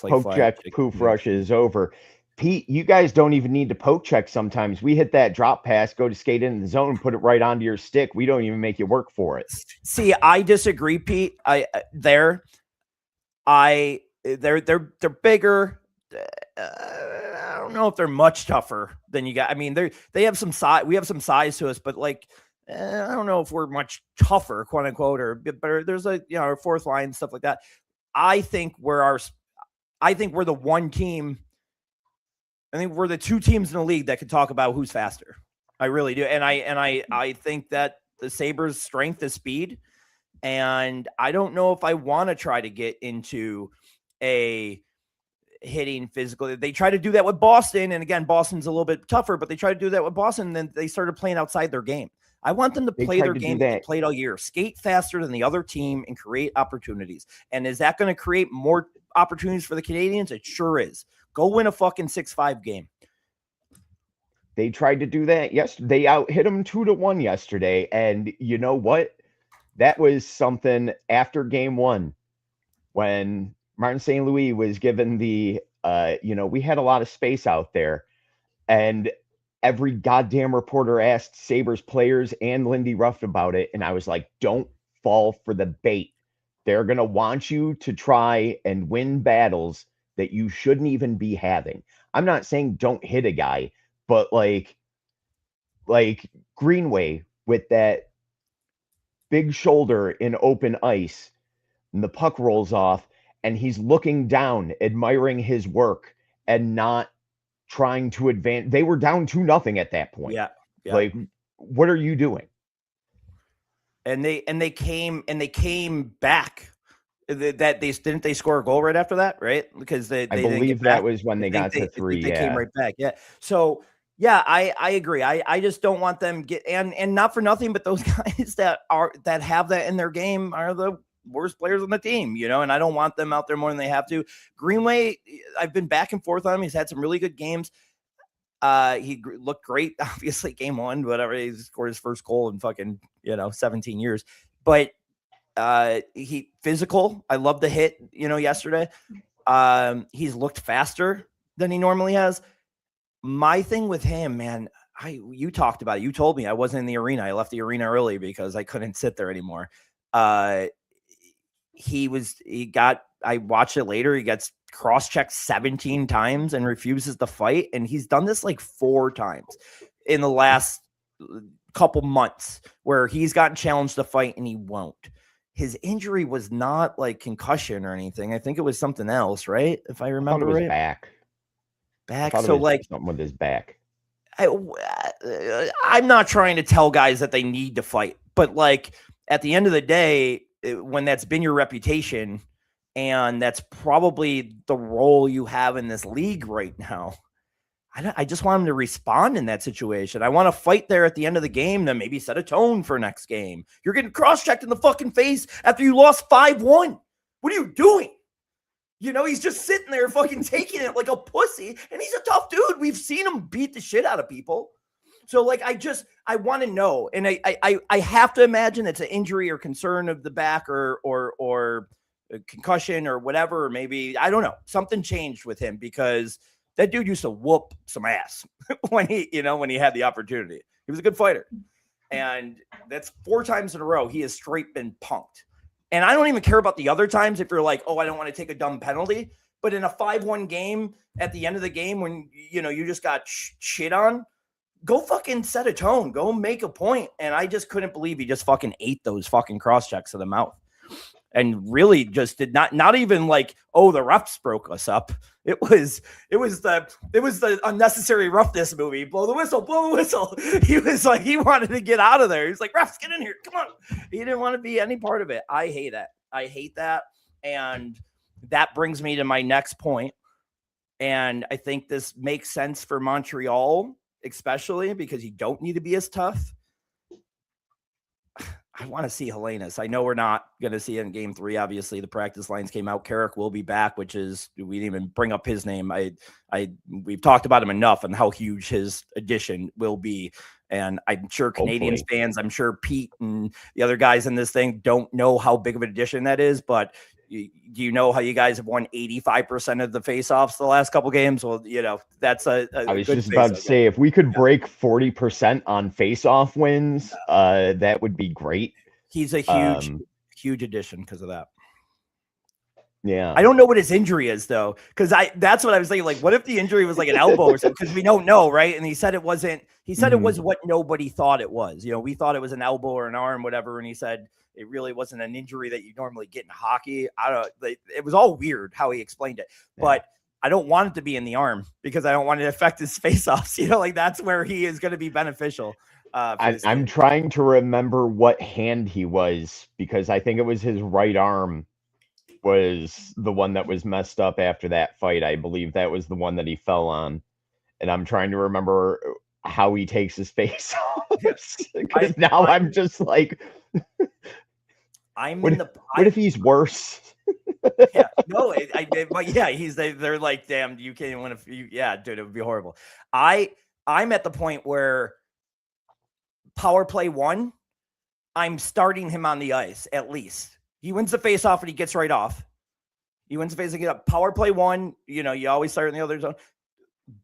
Like poke check poof rush is over. Pete, you guys don't even need to poke check sometimes. We hit that drop pass, go to skate in the zone, put it right onto your stick. We don't even make you work for it. See, I disagree, Pete. They're bigger. I don't know if they're much tougher than you got. I mean, they have some size. We have some size to us, but like, I don't know if we're much tougher, quote unquote, or better. There's our fourth line, stuff like that. I think we're the one team. I think we're the 2 teams in the league that can talk about who's faster. I really do. And I think that the Sabres' strength is speed. And I don't know if I want to try to get into a hitting physical. They try to do that with Boston. And again, Boston's a little bit tougher, but they try to do that with Boston. And then they started playing outside their game. I want them to play their game that they played all year, skate faster than the other team and create opportunities. And is that going to create more opportunities for the Canadiens? It sure is. Go win a fucking 6-5 game. They tried to do that yesterday. They out hit them 2-1 yesterday. And you know what? That was something after game 1 when Martin St. Louis was given the, we had a lot of space out there. And every goddamn reporter asked Sabres players and Lindy Ruff about it. And I was like, don't fall for the bait. They're going to want you to try and win battles that you shouldn't even be having. I'm not saying don't hit a guy, but like Greenway with that big shoulder in open ice, and the puck rolls off, and he's looking down, admiring his work, and not trying to advance. They were down 2-0 at that point. Yeah. Like, what are you doing? And they came back. That didn't they score a goal right after that, right? Because I believe that was when they got to 3. They came right back. Yeah. So yeah, I agree. I just don't want them and not for nothing, but those guys that have that in their game are the worst players on the team, and I don't want them out there more than they have to. Greenway, I've been back and forth on him. He's had some really good games. He looked great, obviously, game 1, whatever. He scored his first goal in fucking, 17 years. But he physical. I love the hit, yesterday. He's looked faster than he normally has. My thing with him, man, you talked about it. You told me I wasn't in the arena. I left the arena early because I couldn't sit there anymore. I watched it later. He gets cross-checked 17 times and refuses to fight. And he's done this like 4 times in the last couple months where he's gotten challenged to fight and he won't. His injury was not like concussion or anything. I think it was something else, right? If I remember right. Back. So like something with his back. I'm not trying to tell guys that they need to fight, but like at the end of the day, when that's been your reputation and that's probably the role you have in this league right now, I just want him to respond in that situation. I want to fight there at the end of the game to maybe set a tone for next game. You're getting cross-checked in the fucking face after you lost 5-1. What are you doing? He's just sitting there fucking taking it like a pussy, and he's a tough dude. We've seen him beat the shit out of people. So like, I want to know. And I have to imagine it's an injury or concern of the back or a concussion or whatever, or maybe, I don't know, something changed with him because that dude used to whoop some ass when he had the opportunity. He was a good fighter. And that's 4 times in a row he has straight been punked. And I don't even care about the other times if you're like, oh, I don't want to take a dumb penalty. But in a 5-1 game, at the end of the game, when, you just got shit on, go fucking set a tone. Go make a point. And I just couldn't believe he just fucking ate those fucking cross checks to the mouth. And really just did not even like, oh, the refs broke us up. It was the unnecessary roughness movie. Blow the whistle. He was like, he wanted to get out of there. He's like, refs, get in here. Come on. He didn't want to be any part of it. I hate that. And that brings me to my next point. And I think this makes sense for Montreal, especially because you don't need to be as tough. I want to see Helenius. I know we're not going to see it in game 3. Obviously, the practice lines came out. Carrick will be back, which is, we didn't even bring up his name. We've talked about him enough and how huge his addition will be. And I'm sure Canadians fans, I'm sure Pete and the other guys in this thing don't know how big of an addition that is. But do you know how you guys have won 85% of the faceoffs the last couple games? Well, that's a I was just about to say, if we could break 40% on faceoff wins, that would be great. He's a huge addition because of that. Yeah. I don't know what his injury is though, because that's what I was thinking. Like, what if the injury was like an elbow or something? Because we don't know, right? And he said it wasn't. He said it was what nobody thought it was. We thought it was an elbow or an arm, whatever. And he said it really wasn't an injury that you normally get in hockey. I don't know. It was all weird how he explained it, but I don't want it to be in the arm because I don't want it to affect his faceoffs. Like that's where he is going to be beneficial. I'm trying to remember what hand he was, because I think it was his right arm was the one that was messed up after that fight. I believe that was the one that he fell on. And I'm trying to remember how he takes his face off. Because I'm just like, what if he's worse? Yeah, no, but yeah, they're like, damn, you can't even win dude, it would be horrible. I'm at the point where power play 1, I'm starting him on the ice at least. He wins the face off and he gets right off. He wins the face and get up. Power play 1, you always start in the other zone.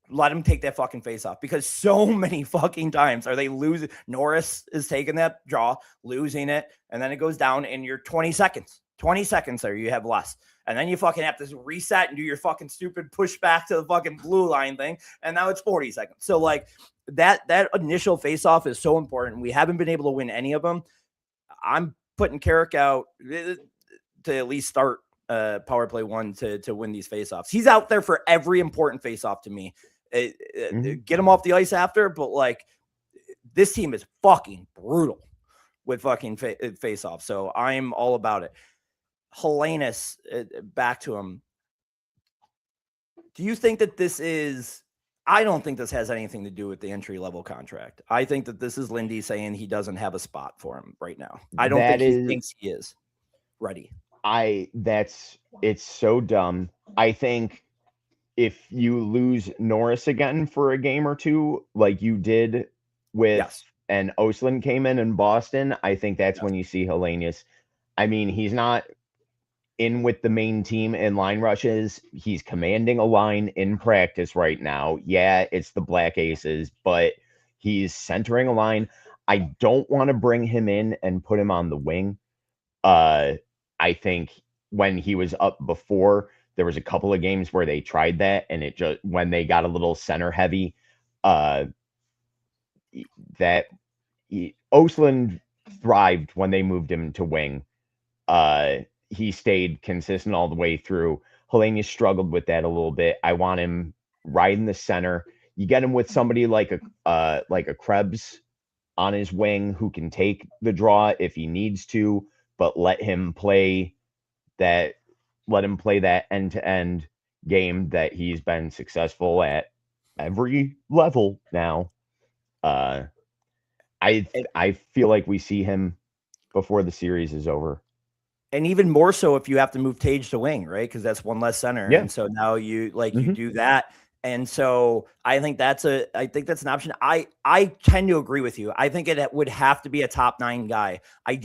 Let him take that fucking face off, because so many fucking times are they losing. Norris is taking that draw, losing it, and then it goes down and you're 20 seconds. 20 seconds there, you have less. And then you fucking have to reset and do your fucking stupid push back to the fucking blue line thing. And now it's 40 seconds. So like that initial face off is so important. We haven't been able to win any of them. I'm putting Carrick out to at least start power play 1 to win these faceoffs. He's out there for every important faceoff to me. Get him off the ice after, but like this team is fucking brutal with fucking faceoff. So I'm all about it. Helenius, back to him. Do you think that this is? I don't think this has anything to do with the entry level contract. I think that this is Lindy saying he doesn't have a spot for him right now. I don't think he thinks he is ready. It's so dumb. I think if you lose Norris again for a game or two, like you did with, and Oslin came in Boston, I think that's when you see Helenius. I mean, he's not in with the main team in line rushes. He's commanding a line in practice right now. Yeah, it's the Black Aces, but he's centering a line. I don't want to bring him in and put him on the wing. I think when he was up before, there was a couple of games where they tried that, and it just, when they got a little center heavy, Oslin thrived when they moved him to wing. He stayed consistent all the way through. Helenius struggled with that a little bit. I want him right in the center. You get him with somebody like a Krebs on his wing who can take the draw if he needs to, but let him play that end-to-end game that he's been successful at every level now. I feel like we see him before the series is over. And even more so if you have to move Tage to wing, right? Because that's one less center. Yeah. And so now you do that. And so I think that's an option. I tend to agree with you. I think it would have to be a top 9 guy. I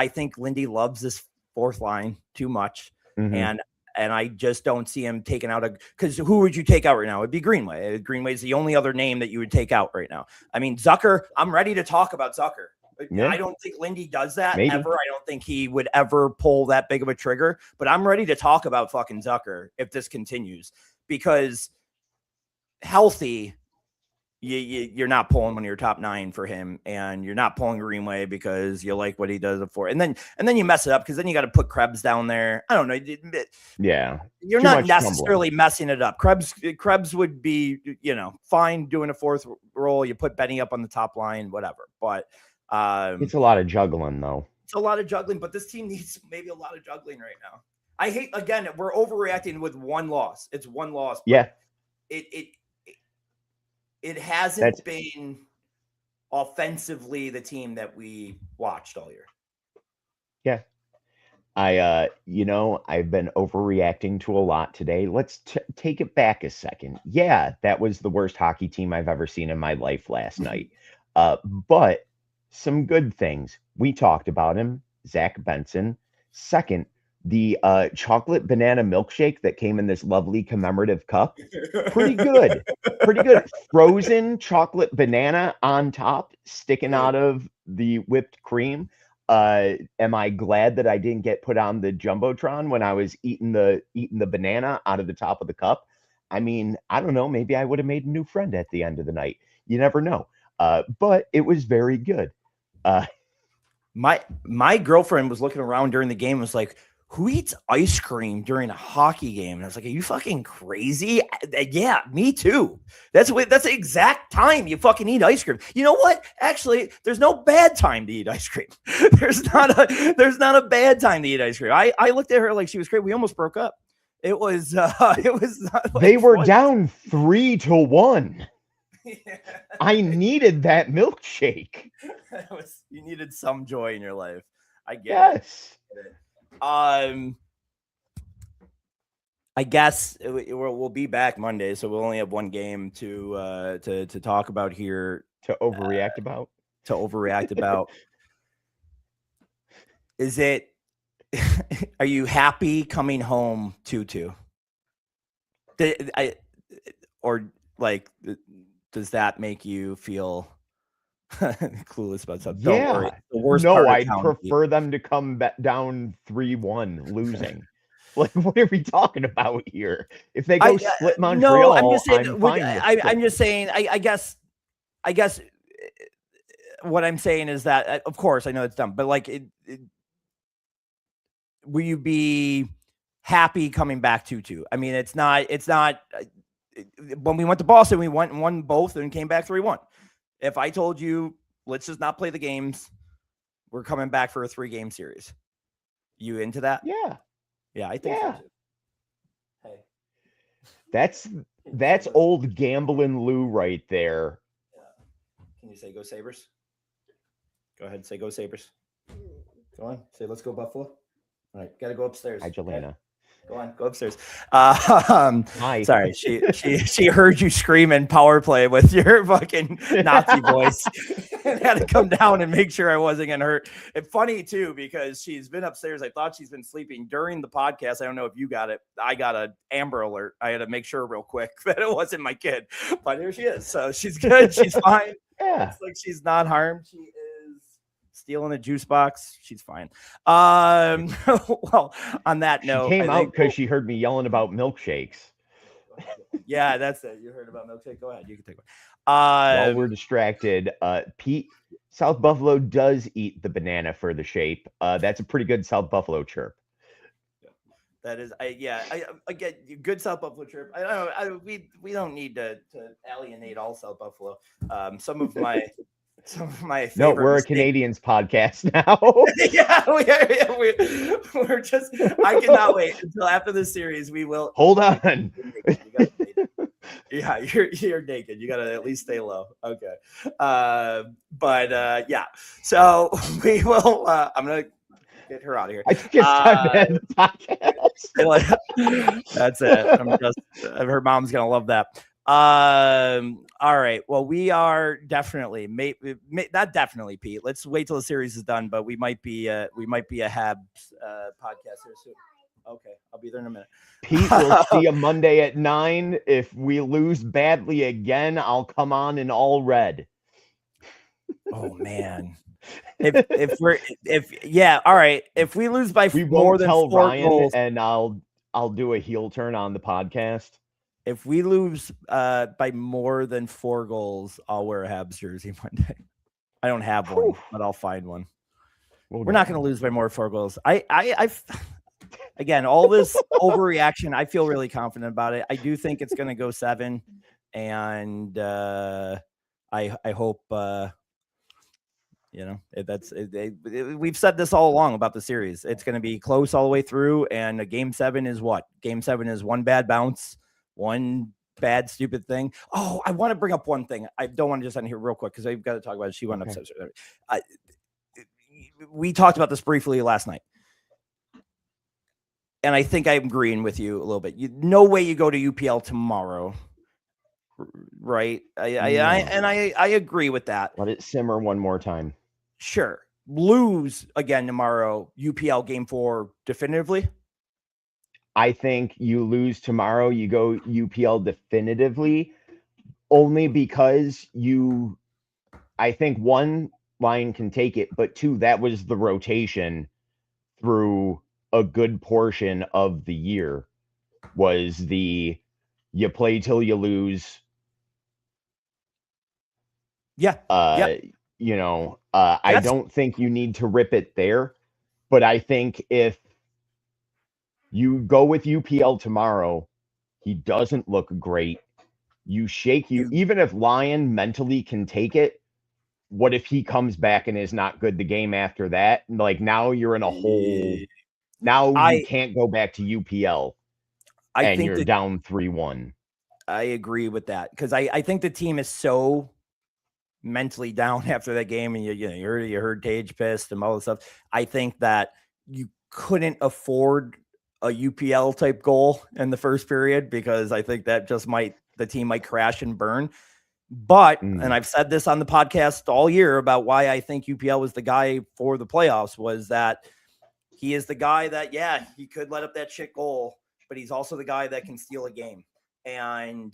think Lindy loves this fourth line too much. And I just don't see him taking out because who would you take out right now? It'd be Greenway. Greenway is the only other name that you would take out right now. I mean, Zucker, I'm ready to talk about Zucker. Yeah. I don't think Lindy does that ever. I don't think he would ever pull that big of a trigger, but I'm ready to talk about fucking Zucker if this continues, because healthy, you're not pulling one of your top 9 for him, and you're not pulling Greenway because you like what he does before. And then you mess it up because then you got to put Krebs down there. I don't know. Yeah. You're not necessarily messing it up. Krebs would be, fine doing a fourth role. You put Benny up on the top line, whatever. But it's a lot of juggling, though. It's a lot of juggling, but this team needs maybe a lot of juggling right now. I hate, again, we're overreacting with one loss. It's one loss. Yeah. It hasn't been offensively the team that we watched all year. Yeah. I've been overreacting to a lot today. Let's take it back a second. Yeah, that was the worst hockey team I've ever seen in my life last night. But some good things. We talked about him, Zach Benson. Second, the chocolate banana milkshake that came in this lovely commemorative cup. Pretty good. Pretty good. Frozen chocolate banana on top, sticking out of the whipped cream. Am I glad that I didn't get put on the Jumbotron when I was eating the banana out of the top of the cup? I mean, I don't know, maybe I would have made a new friend at the end of the night. You never know. But it was very good. My girlfriend was looking around during the game and was like, who eats ice cream during a hockey game? And I was like, are you fucking crazy? Yeah, me too. That's the exact time you fucking eat ice cream. You know what? Actually, there's no bad time to eat ice cream. There's not a bad time to eat ice cream. I looked at her like she was crazy. We almost broke up. It was not like they were down 3-1. Yeah. I needed that milkshake. You needed some joy in your life. I get Yes. it. I guess we'll be back Monday, so we'll only have one game to talk about here. To overreact about. To overreact about. Is it? Are you happy coming home 2-2? Or like, does that make you feel clueless about something? Yeah. Don't worry. The worst no, part I'd prefer them to come down 3-1 losing. Like, what are we talking about here? If they go split Montreal, no, I'm just saying. I'm fine with I'm just saying. I guess what I'm saying is that, of course, I know it's dumb, but like, will you be happy coming back 2-2? I mean, it's not. When we went to Boston, we won both and came back 3-1. If I told you, let's just not play the games, we're coming back for a 3-game series, you into that? Yeah, I think so too. Hey, that's old gambling Lou right there. Can you say go Sabres? Go ahead and say go Sabres. Go on, say let's go Buffalo. All right, got to go upstairs. Hi, Jelena. Okay. Go on, go upstairs. Hi. Sorry, she heard you screaming power play with your fucking Nazi voice. And had to come down and make sure I wasn't gonna hurt. It's funny too because she's been upstairs. I thought she's been sleeping during the podcast. I don't know if you got it. I got an Amber Alert. I had to make sure real quick that it wasn't my kid. But here she is. So she's good. She's fine. Yeah, it's like she's not harmed. She is stealing a juice box. She's fine. Well, on that note, she came out because she heard me yelling about milkshakes. Yeah, that's it. You heard about milkshake. Go ahead. You can take one. While we're distracted, Pete, South Buffalo does eat the banana for the shape. That's a pretty good South Buffalo chirp. That is, I get good South Buffalo chirp. I don't know. We don't need to alienate all South Buffalo. Some of my favorite. No, we're a Canadiens podcast now. We're just. I cannot wait until after this series. We will hold on. Yeah, you're naked. You gotta at least stay low. Okay. But yeah. So we will. I'm gonna get her out of here. I think it's time to end the podcast. That's it. Her mom's gonna love that. All right. Well, we are definitely not definitely, Pete. Let's wait till the series is done, but we might be a Habs podcast here soon. Okay, I'll be there in a minute. Pete, we'll see you Monday at 9. If we lose badly again, I'll come on in all red. Oh man. All right. If we lose by more than 4 goals, and I'll do a heel turn on the podcast. If we lose by more than 4 goals, I'll wear a Habs jersey Monday. I don't have one, but I'll find one. We're not going to lose by more than 4 goals. Again, all this overreaction, I feel really confident about it. I do think it's going to go 7, and I hope we've said this all along about the series. It's going to be close all the way through, and a game 7 is what? Game 7 is one bad bounce, one bad stupid thing. Oh, I want to bring up one thing. I don't want to just end here real quick because I've got to talk about it. She went upstairs. we talked about this briefly last night. And I think I'm agreeing with you a little bit. No way you go to UPL tomorrow. Right. I agree with that. Let it simmer one more time. Sure. Lose again tomorrow, UPL game 4 definitively. I think you lose tomorrow, you go UPL definitively, only because I think one, Lion can take it, but two, that was the rotation through a good portion of the year, was you play till you lose. Yeah. I don't think you need to rip it there, but I think if you go with UPL tomorrow, he doesn't look great. Even if Lion mentally can take it, what if he comes back and is not good the game after that? Like, now you're in a hole. Now you can't go back to UPL and you're down 3-1. I agree with that, because I think the team is so mentally down after that game, and you heard Tage pissed and all this stuff. I think that you couldn't afford a UPL type goal in the first period, because I think that the team might crash and burn. But, and I've said this on the podcast all year about why I think UPL was the guy for the playoffs, was that he is the guy that, he could let up that shit goal, but he's also the guy that can steal a game. And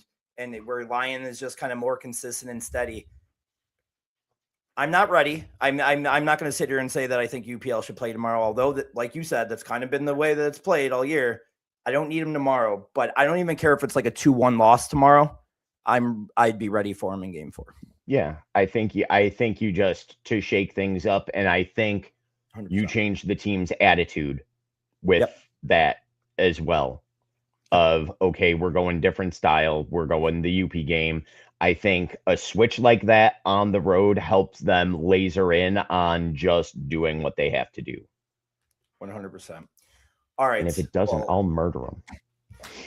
where Lion is just kind of more consistent and steady. I'm not ready. I'm not going to sit here and say that I think UPL should play tomorrow, although like you said, that's kind of been the way that it's played all year. I don't need him tomorrow, but I don't even care if it's like a 2-1 loss tomorrow. I'd be ready for him in game 4. Yeah, I think you just, to shake things up, and I think 100%. you change the team's attitude with that as well. Of, okay, we're going different style, we're going the UP game. I think a switch like that on the road helps them laser in on just doing what they have to do. 100%. All right. And if it doesn't, I'll murder them.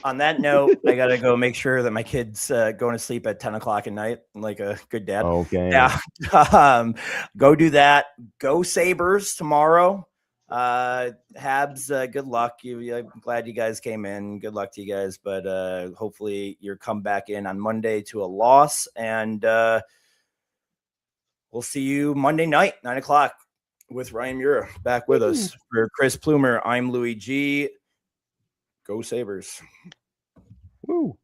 On that note, I got to go make sure that my kid's going to sleep at 10 o'clock at night, like a good dad. Okay. Yeah. Go do that. Go Sabres tomorrow. Habs, good luck. I'm glad you guys came in. Good luck to you guys. But hopefully you're come back in on Monday to a loss. And we'll see you Monday night, 9 o'clock, with Ryan Mura back with us. For Chris Plumer, I'm Louie G. Go Sabres. Woo.